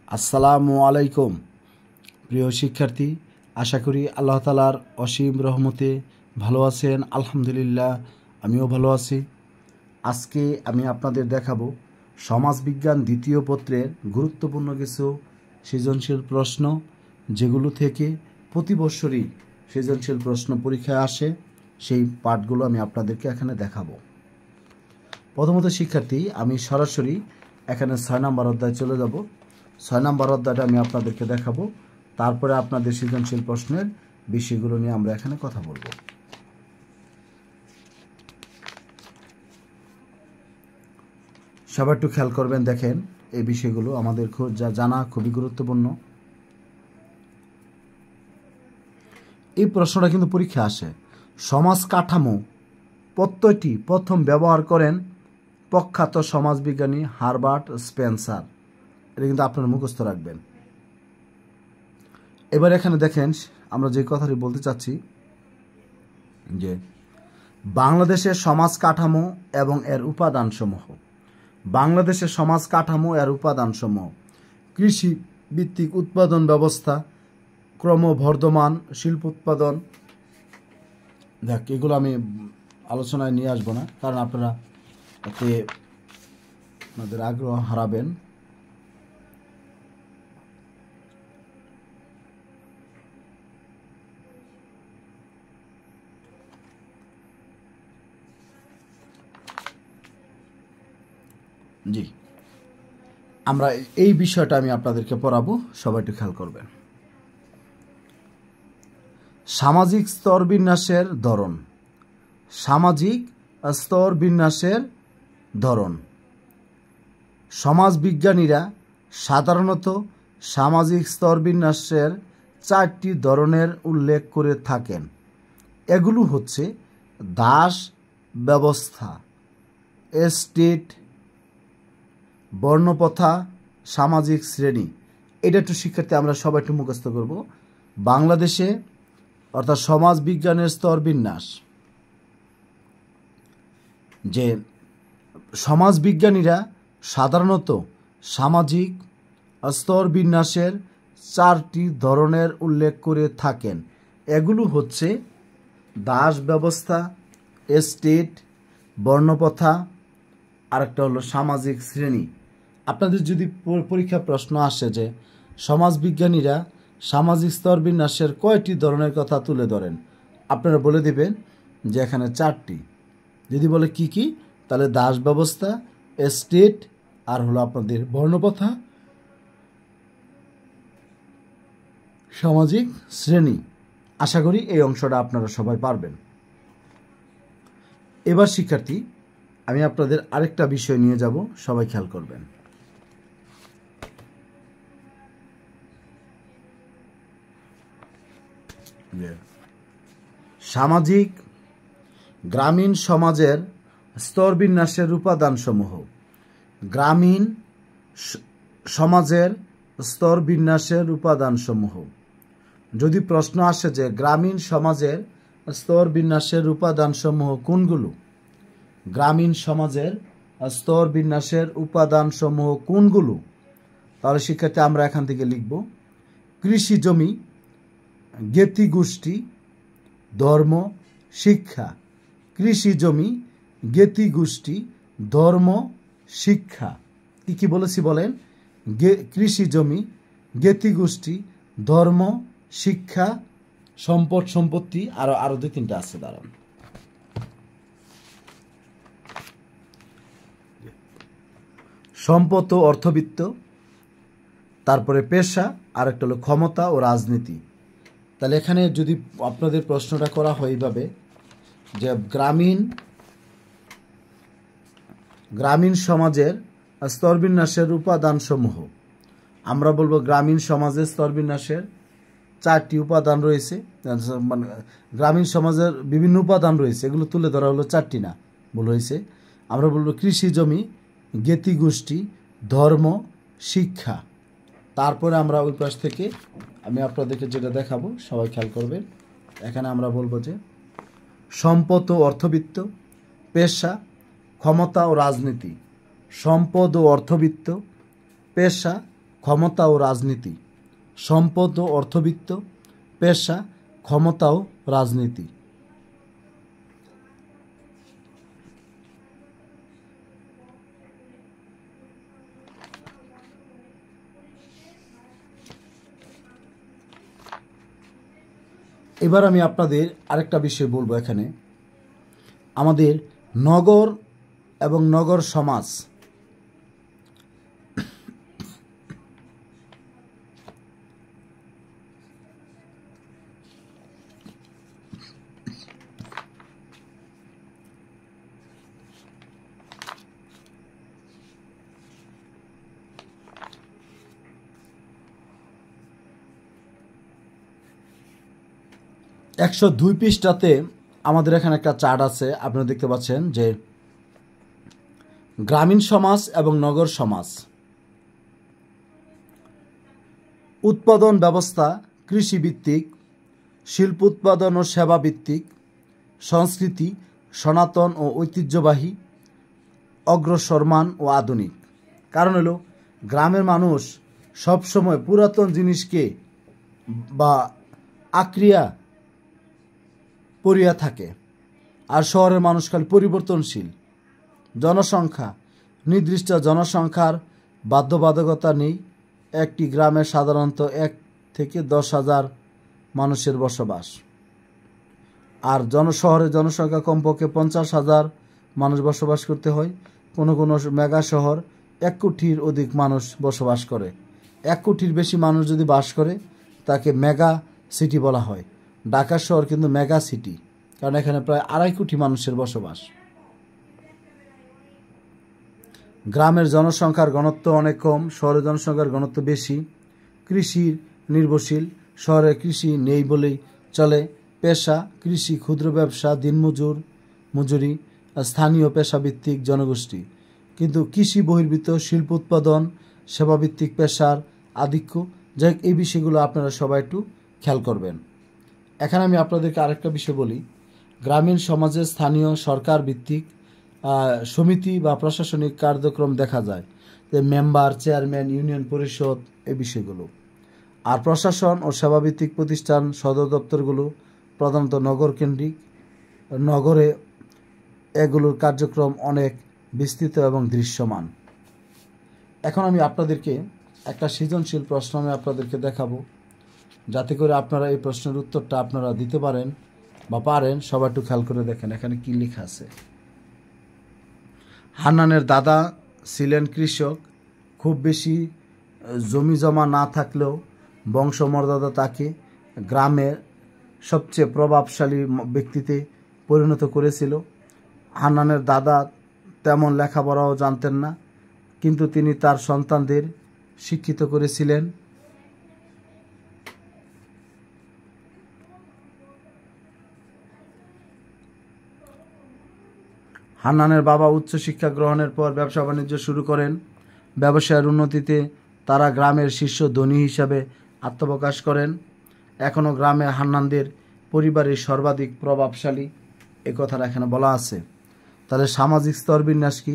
আসসালামু আলাইকুম প্রিয় শিক্ষার্থী, আশা করি আল্লাহ তাআলার অসীম রহমতে ভালো আছেন। আলহামদুলিল্লাহ, আমিও ভালো আছি। আজকে আমি আপনাদের দেখাবো সমাজবিজ্ঞান দ্বিতীয় পত্রের গুরুত্বপূর্ণ কিছু সৃজনশীল প্রশ্ন, যেগুলো থেকে প্রতি বছরই সৃজনশীল প্রশ্ন পরীক্ষায় আসে। সেই পাঠগুলো আমি আপনাদেরকে এখানে দেখাবো। প্রথমত শিক্ষার্থী, আমি সরাসরি এখানে 6 নম্বর অধ্যায় চলে যাব। 6 নম্বর অধ্যায়টা আমি আপনাদেরকে দেখাবো, তারপরে আপনাদের সৃজনশীল প্রশ্নের বিষয়গুলো নিয়ে আমরা এখানে কথা বলবো। সবাই একটু খেয়াল করবেন, দেখেন এই বিষয়গুলো আমাদের জানা খুবই গুরুত্বপূর্ণ। এই প্রশ্নটা কিন্তু পরীক্ষা আসে। সমাজ কাঠামো প্রত্যয়টি প্রথম ব্যবহার করেন প্রখ্যাত সমাজবিজ্ঞানী হারবার্ট স্পেন্সার। এটা কিন্তু আপনারা মুখস্থ রাখবেন। এবার এখানে দেখেন, আমরা যে কথাটি বলতে চাচ্ছি যে বাংলাদেশের সমাজ কাঠামো এবং এর উপাদানসমূহ। বাংলাদেশের সমাজ কাঠামো এর উপাদানসমূহ: কৃষি ভিত্তিক উৎপাদন ব্যবস্থা, ক্রমবর্ধমান শিল্প উৎপাদন। দেখ, এগুলো আমি আলোচনায় নিয়ে আসবো না, কারণ আপনারা এতে আপনাদের আগ্রহ হারাবেন। জি, আমরা এই বিষয়টা আমি আপনাদেরকে পড়াবো, সবাই একটু খেয়াল করবেন। সামাজিক স্তর বিন্যাসের ধরন। সামাজিক স্তর বিন্যাসের ধরন। সমাজবিজ্ঞানীরা সাধারণত সামাজিক স্তর বিন্যাসের 4টি ধরনের উল্লেখ করে থাকেন। এগুলো হচ্ছে দাস ব্যবস্থা, এস্টেট, বর্ণপ্রথা, সামাজিক শ্রেণী। এটা একটু শিক্ষার্থী আমরা সবাই একটু মুখস্থ করব। বাংলাদেশে অর্থাৎ সমাজবিজ্ঞানের স্তর বিন্যাস, যে সমাজবিজ্ঞানীরা সাধারণত সামাজিক স্তর বিন্যাসের 4টি ধরনের উল্লেখ করে থাকেন। এগুলো হচ্ছে দাস ব্যবস্থা, এস্টেট, বর্ণপ্রথা, আরেকটা হলো সামাজিক শ্রেণী। আপনাদের যদি পরীক্ষা প্রশ্ন আসে যে সমাজবিজ্ঞানীরা সামাজিক স্তর বিন্যাসের কয়টি ধরনের কথা তুলে ধরেন, আপনারা বলে দেবেন যে এখানে 4টি। যদি বলে কি কি, তাহলে দাস ব্যবস্থা, এস্টেট, আর হলো আপনাদের বর্ণপ্রথা, সামাজিক শ্রেণী। আশা করি এই অংশটা আপনারা সবাই পারবেন। এবার শিক্ষার্থী, আমি আপনাদের আরেকটা বিষয় নিয়ে যাব, সবাই খেয়াল করবেন। সামাজিক গ্রামীণ সমাজের স্তরবিন্যাসের উপাদানসমূহ। গ্রামীণ সমাজের স্তরবিন্যাসের উপাদানসমূহ। যদি প্রশ্ন আসে যে গ্রামীণ সমাজের স্তরবিন্যাসের উপাদানসমূহ কোনগুলো, গ্রামীণ সমাজের স্তরবিন্যাসের উপাদানসমূহ কোনগুলো, তাহলে শিক্ষার্থী আমরা এখান থেকে লিখব কৃষি জমি, জ্ঞাতি গোষ্ঠী, ধর্ম, শিক্ষা। কৃষি জমি, জ্ঞাতি গোষ্ঠী, ধর্ম, শিক্ষা। কি কি বলেছি বলেন? কৃষি জমি, জ্ঞাতি গোষ্ঠী, ধর্ম, শিক্ষা, সম্পদ, সম্পত্তি, আরো 2-3টা আছে, দাঁড়ান। সম্পদ ও অর্থবিত্ত, তারপরে পেশা, আর একটা হলো ক্ষমতা ও রাজনীতি। তাহলে এখানে যদি আপনাদের প্রশ্নটা করা হয় এইভাবে যে গ্রামীণ সমাজের স্তরবিন্যাসের উপাদানসমূহ, আমরা বলবো গ্রামীণ সমাজের স্তরবিন্যাসের 4টি উপাদান রয়েছে। মানে গ্রামীণ সমাজের বিভিন্ন উপাদান রয়েছে, এগুলো তুলে ধরা হলো 4টি, না ভুল হয়েছে। আমরা বলবো কৃষি জমি, জ্ঞাতি গোষ্ঠী, ধর্ম, শিক্ষা। তারপরে আমরা ওই পাশ থেকে আমি আপনাদেরকে যেটা দেখাবো, সবাই খেয়াল করবেন। এখানে আমরা বলবো যে সম্পদ ও অর্থবিত্ত, পেশা, ক্ষমতা ও রাজনীতি। সম্পদ ও অর্থবিত্ত, পেশা, ক্ষমতা ও রাজনীতি। সম্পদ ও অর্থবিত্ত, পেশা, ক্ষমতা ও রাজনীতি। এবার আমি আপনাদের আরেকটা বিষয় বলবো। এখানে আমাদের নগর এবং নগর সমাজ, একশো 2 পৃষ্ঠাতে আমাদের এখানে একটা চার্ট আছে। আপনারা দেখতে পাচ্ছেন যে গ্রামীণ সমাজ এবং নগর সমাজ, উৎপাদন ব্যবস্থা কৃষিভিত্তিক, শিল্প উৎপাদন ও সেবা ভিত্তিক, সংস্কৃতি সনাতন ও ঐতিহ্যবাহী, অগ্রসরমান ও আধুনিক। কারণ হলো গ্রামের মানুষ সবসময় পুরাতন জিনিসকে বা আক্রিয়া পড়িয়া থাকে, আর শহরের মানুষ খালি পরিবর্তনশীল। জনসংখ্যা, নির্দিষ্ট জনসংখ্যার বাধ্যবাধকতা নেই। একটি গ্রামে সাধারণত 1 থেকে 10,000 মানুষের বসবাস, আর শহরে জনসংখ্যা কমপক্ষে 50,000 মানুষ বসবাস করতে হয়। কোনো কোনো মেগা শহর 1 কোটির অধিক মানুষ বসবাস করে। 1 কোটির বেশি মানুষ যদি বাস করে তাকে মেগা সিটি বলা হয়। ঢাকা শহর কিন্তু মেগা সিটি, কারণ এখানে প্রায় 2.5 কোটি মানুষের বসবাস। গ্রামের জনসংখ্যার ঘনত্ব অনেক কম, শহরের জনসংখ্যার ঘনত্ব বেশি। কৃষি নির্ভরশীল, শহরে কৃষি নেই বলেই চলে। পেশা কৃষি, ক্ষুদ্র ব্যবসা, মজুরি, স্থানীয় পেশাভিত্তিক জনগোষ্ঠী। কিন্তু কৃষি বহির্ভূত শিল্প উৎপাদন, সেবাভিত্তিক পেশার আধিক্য। যাই হোক, এই বিষয়গুলো আপনারা সবাই একটু খেয়াল করবেন। এখানে আমি আপনাদেরকে আরেকটা বিষয় বলি। গ্রামীণ সমাজে স্থানীয় সরকার ভিত্তিক সমিতি বা প্রশাসনিক কার্যক্রম দেখা যায়, যে মেম্বার, চেয়ারম্যান, ইউনিয়ন পরিষদ, এই বিষয়গুলো। আর প্রশাসন ও সেবাভিত্তিক প্রতিষ্ঠান, সদর দপ্তরগুলো প্রধানত নগর কেন্দ্রিক। নগরে এগুলোর কার্যক্রম অনেক বিস্তৃত এবং দৃশ্যমান। এখন আমি আপনাদেরকে একটা সৃজনশীল প্রশ্ন আমি আপনাদেরকে দেখাবো, যাতে করে আপনারা এই প্রশ্নের উত্তরটা আপনারা দিতে পারেন বা পারেন। সবাই একটু খেয়াল করে দেখেন এখানে কি লেখা আছে। হান্নানের দাদা ছিলেন কৃষক। খুব বেশি জমি জমা না থাকলেও বংশমর্যাদা তাকে গ্রামের সবচেয়ে প্রভাবশালী ব্যক্তিতে পরিণত করেছিল। হান্নানের দাদা তেমন লেখাপড়াও জানতেন না, কিন্তু তিনি তার সন্তানদের শিক্ষিত করেছিলেন। হান্নানের বাবা উচ্চশিক্ষা গ্রহণের পর ব্যবসা বাণিজ্য শুরু করেন। ব্যবসায়ের উন্নতিতে তারা গ্রামের শীর্ষ ধনী হিসাবে আত্মপ্রকাশ করেন। এখনও গ্রামে হান্নানদের পরিবারের সর্বাধিক প্রভাবশালী, এ কথাটা এখানে বলা আছে। তাহলে সামাজিক স্তরবিন্যাস কি?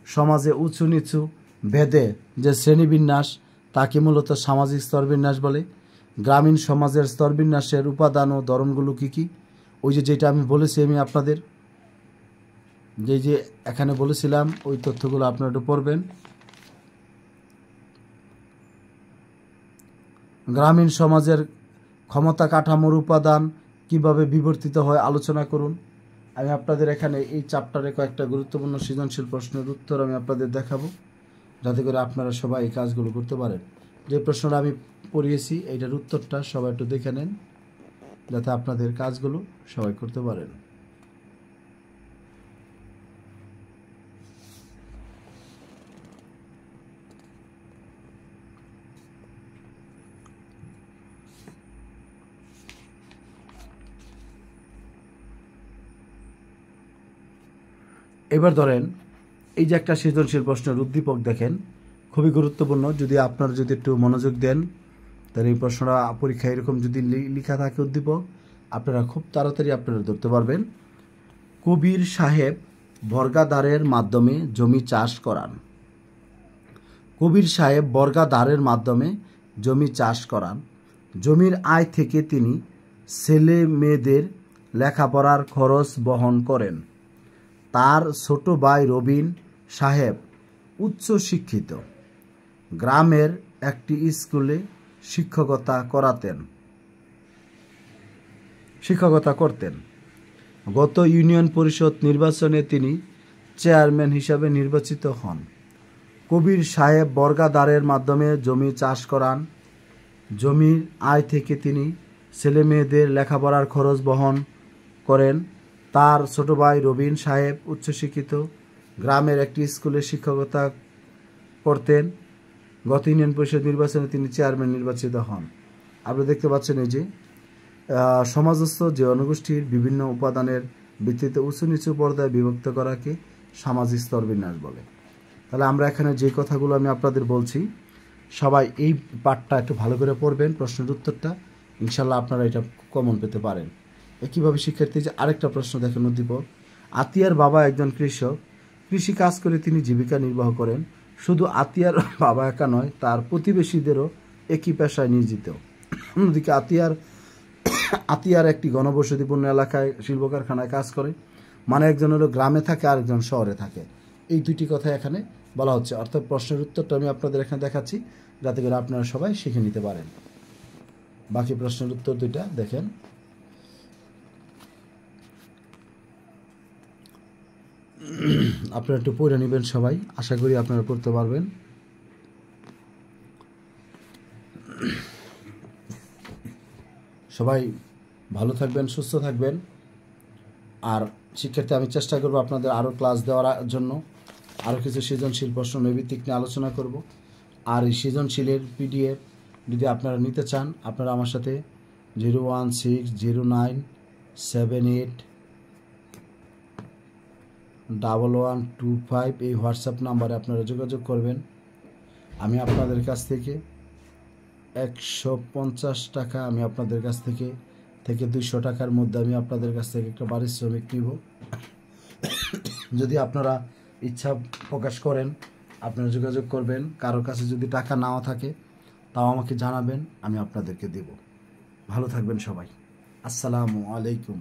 সমাজে উঁচু নিচু ভেদে যে শ্রেণীবিন্যাস, তাকে মূলত সামাজিক স্তরবিন্যাস বলে। গ্রামীণ সমাজের স্তরবিন্যাসের উপাদান ও ধরনগুলো কী কী? ওই যেটা আমি বলেছি আমি আপনাদের, যে এখানে বলেছিলাম, ওই তথ্যগুলো আপনারা একটু পড়বেন। গ্রামীণ সমাজের ক্ষমতা কাঠামোর উপাদান কিভাবে বিবর্তিত হয় আলোচনা করুন। আমি আপনাদের এখানে এই চ্যাপ্টারে কয়েকটা গুরুত্বপূর্ণ সৃজনশীল প্রশ্নের উত্তর আমি আপনাদের দেখাবো, যাতে করে আপনারা সবাই এই কাজগুলো করতে পারেন। যে প্রশ্নটা আমি পড়িয়েছি এইটার উত্তরটা সবাই একটু দেখে নেন, যাতে আপনাদের কাজগুলো সবাই করতে পারেন। এবার ধরেন এই যে একটা সৃজনশীল প্রশ্নের উদ্দীপক দেখেন, খুবই গুরুত্বপূর্ণ। যদি আপনারা যদি একটু মনোযোগ দেন, তাহলে এই প্রশ্নটা পরীক্ষায় এরকম যদি লেখা থাকে উদ্দীপক, আপনারা খুব তাড়াতাড়ি আপনারা ধরতে পারবেন। কবির সাহেব বর্গাদারের মাধ্যমে জমি চাষ করান। কবির সাহেব বর্গাদারের মাধ্যমে জমি চাষ করান। জমির আয় থেকে তিনি ছেলে মেয়েদের লেখাপড়ার খরচ বহন করেন। তার ছোট ভাই রবিন সাহেব উচ্চ শিক্ষিত, গ্রামের একটি স্কুলে শিক্ষকতা করতেন। গত ইউনিয়ন পরিষদ নির্বাচনে তিনি চেয়ারম্যান হিসাবে নির্বাচিত হন। কবির সাহেব বর্গাদারের মাধ্যমে জমি চাষ করান। জমির আয় থেকে তিনি ছেলে মেয়েদের লেখাপড়ার খরচ বহন করেন। তার ছোট ভাই রবিন সাহেব উচ্চশিক্ষিত, গ্রামের একটি স্কুলে শিক্ষকতা করতেন। গত ইউনিয়ন পরিষদ নির্বাচনে তিনি চেয়ারম্যান নির্বাচিত হন। আপনি দেখতে পাচ্ছেন এই যে সমাজস্থ যে জনগোষ্ঠীর বিভিন্ন উপাদানের ভিত্তিতে উঁচু নিচু পর্দায় বিভক্ত করাকে সামাজিক স্তর বিন্যাস বলে। তাহলে আমরা এখানে যে কথাগুলো আমি আপনাদের বলছি, সবাই এই পাঠটা একটু ভালো করে পড়বেন, প্রশ্নের উত্তরটা ইনশাল্লাহ আপনারা এটা কমন পেতে পারেন। একইভাবে শিক্ষার্থী যে আরেকটা প্রশ্ন দেখেন উদ্দীপক, আতিয়ার বাবা একজন কৃষক, কৃষি কাজ করে তিনি জীবিকা নির্বাহ করেন। শুধু আতিয়ার বাবা একা নয়, তার প্রতিবেশীদেরও একই পেশায় নিয়োজিত। অন্যদিকে আতিয়ার একটি ঘনবসতিপূর্ণ এলাকায় শিল্প কারখানায় কাজ করে। মানে একজন হলো গ্রামে থাকে, আরেকজন শহরে থাকে। এই দুটি কথা এখানে বলা হচ্ছে। অর্থাৎ প্রশ্নের উত্তরটা আমি আপনাদের এখানে দেখাচ্ছি যাতে করে আপনারা সবাই শিখে নিতে পারেন। বাকি প্রশ্নের উত্তর দুইটা দেখেন। আপনারা একটু পড়ে নেবেন সবাই, আশা করি আপনারা পড়তে পারবেন। সবাই ভালো থাকবেন, সুস্থ থাকবেন। আর শিক্ষার্থী আমি চেষ্টা করব আপনাদের আরও ক্লাস দেওয়ার জন্য, আরও কিছু সৃজনশীল প্রশ্ন নৈবিত্তিক নিয়ে আলোচনা করব। আর এই সৃজনশীলের পিডিএফ যদি আপনারা নিতে চান, আপনারা আমার সাথে 01609781125 এই হোয়াটসঅ্যাপ নাম্বারে আপনারা যোগাযোগ করবেন। আমি আপনাদের কাছ থেকে 150 টাকা আমি আপনাদের কাছ থেকে 200 টাকার মধ্যে আমি আপনাদের কাছ থেকে একটা পারিশ্রমিক নিব। যদি আপনারা ইচ্ছা প্রকাশ করেন আপনারা যোগাযোগ করবেন। কারোর কাছে যদি টাকা নাও থাকে তাও আমাকে জানাবেন, আমি আপনাদেরকে দেব। ভালো থাকবেন সবাই। আসসালামু আলাইকুম।